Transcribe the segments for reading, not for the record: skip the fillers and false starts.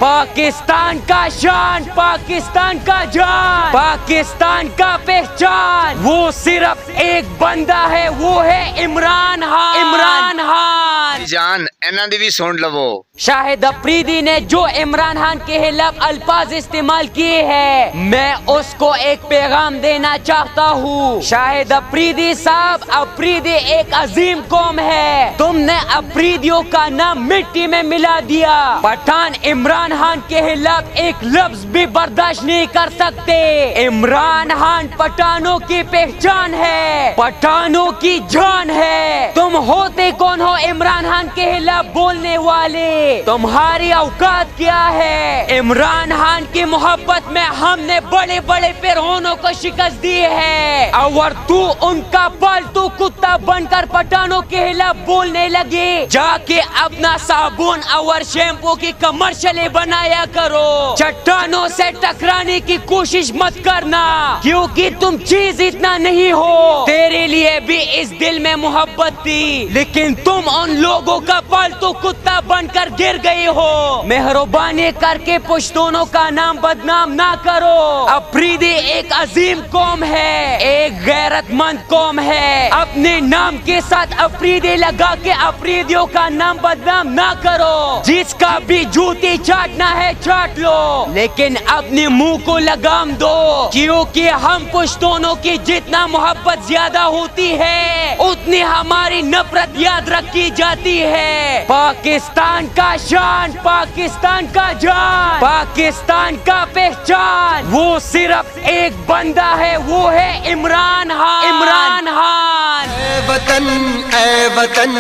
पाकिस्तान का शान, पाकिस्तान का जान, पाकिस्तान का पहचान, वो सिर्फ एक बंदा है, वो है इमरान खान। इमरान खान जान इन्हां दी भी सुन लवो। शाहिद अफरीदी ने जो इमरान खान के खिलाफ अल्फाज इस्तेमाल किए हैं, मैं उसको एक पैगाम देना चाहता हूँ। शाहिद अफरीदी साहब, अफरीदी एक अजीम कौम है, तुमने अफरीदियों का नाम मिट्टी में मिला दिया। पठान इमरान खान के खिलाफ एक लफ्ज भी बर्दाश्त नहीं कर सकते। इमरान खान पठानों की पहचान है, पठानों की जान है। तुम होते कौन हो इमरान खान के खिलाफ बोलने वाले? तुम्हारी औकात क्या है? इमरान खान की मोहब्बत में हमने बड़े बड़े फिरौनों को शिकस्त दी है, और तू उनका पालतू कुत्ता बनकर पठानों के खिलाफ बोलने लगे। जाके अपना साबुन और शैम्पू की कमर्शियलें बनाया करो। चट्टानों से टकराने की कोशिश मत करना, क्योंकि तुम चीज इतना नहीं हो। तेरे लिए भी इस दिल में मोहब्बत थी, लेकिन तुम उन लोगों का पालतू कुत्ता बनकर गिर गई हो। मेहरबानी करके पश्तूनों का नाम बदनाम ना करो। अफरीदी एक अजीम कौम है, एक गैरतमंद कौम है। अपने नाम के साथ अफरीदी लगा के अफरीदियों का नाम बदनाम ना करो। जिसका भी जूती चाटना है चाट लो, लेकिन अपने मुंह को लगाम दो, क्योंकि हम पश्तूनों की जितना मोहब्बत ज्यादा होती है, उतनी हमारी नफरत याद रखी जाती है। पाकिस्तान का शान, पाकिस्तान का जान, पाकिस्तान का पहचान, वो सिर्फ एक बंदा है, वो है इमरान खान। इमरान खान। ऐ वतन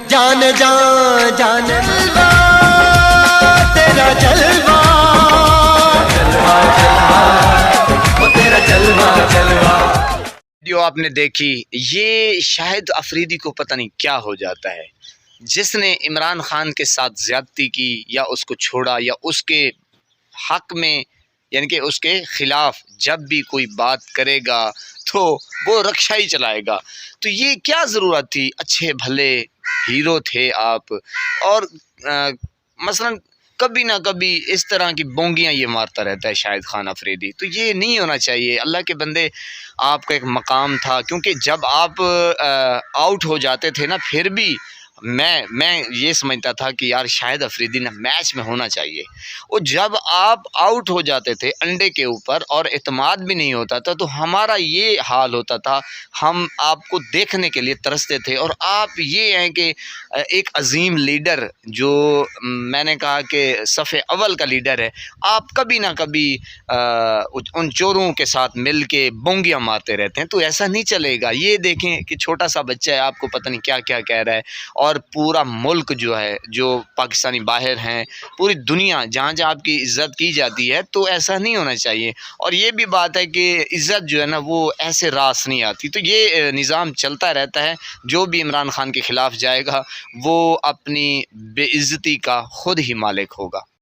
जान जान जान जलवा तेरा जलवा, जलवा जलवा वो तेरा जलवा जलवा। वीडियो आपने देखी, ये शाहिद अफरीदी को पता नहीं क्या हो जाता है, जिसने इमरान खान के साथ ज्यादती की या उसको छोड़ा या उसके हक में यानी कि उसके खिलाफ जब भी कोई बात करेगा तो वो रक्षा ही चलाएगा। तो ये क्या ज़रूरत थी? अच्छे भले हीरो थे आप, और मसलन कभी ना कभी इस तरह की बोंगियाँ ये मारता रहता है शाहिद खान अफरीदी। तो ये नहीं होना चाहिए। अल्लाह के बंदे, आपका एक मकाम था, क्योंकि जब आप आउट हो जाते थे ना, फिर भी मैं ये समझता था कि यार शाहिद अफरीदी ना मैच में होना चाहिए। और जब आप आउट हो जाते थे अंडे के ऊपर और एतमाद भी नहीं होता था, तो हमारा ये हाल होता था, हम आपको देखने के लिए तरसते थे। और आप ये हैं कि एक अजीम लीडर, जो मैंने कहा कि सफ़े अव्वल का लीडर है, आप कभी ना कभी उन चोरों के साथ मिल के बोंगियाँ मारते रहते हैं। तो ऐसा नहीं चलेगा। ये देखें कि छोटा सा बच्चा है, आपको पता नहीं क्या क्या कह रहा है, और पूरा मुल्क जो है, जो पाकिस्तानी बाहर हैं, पूरी दुनिया जहाँ जहाँ आपकी इज़्ज़त की जाती है, तो ऐसा नहीं होना चाहिए। और ये भी बात है कि इज़्ज़त जो है ना, वो ऐसे रास नहीं आती। तो ये निज़ाम चलता रहता है। जो भी इमरान खान के ख़िलाफ़ जाएगा, वो अपनी बेइज़्ज़ती का ख़ुद ही मालिक होगा।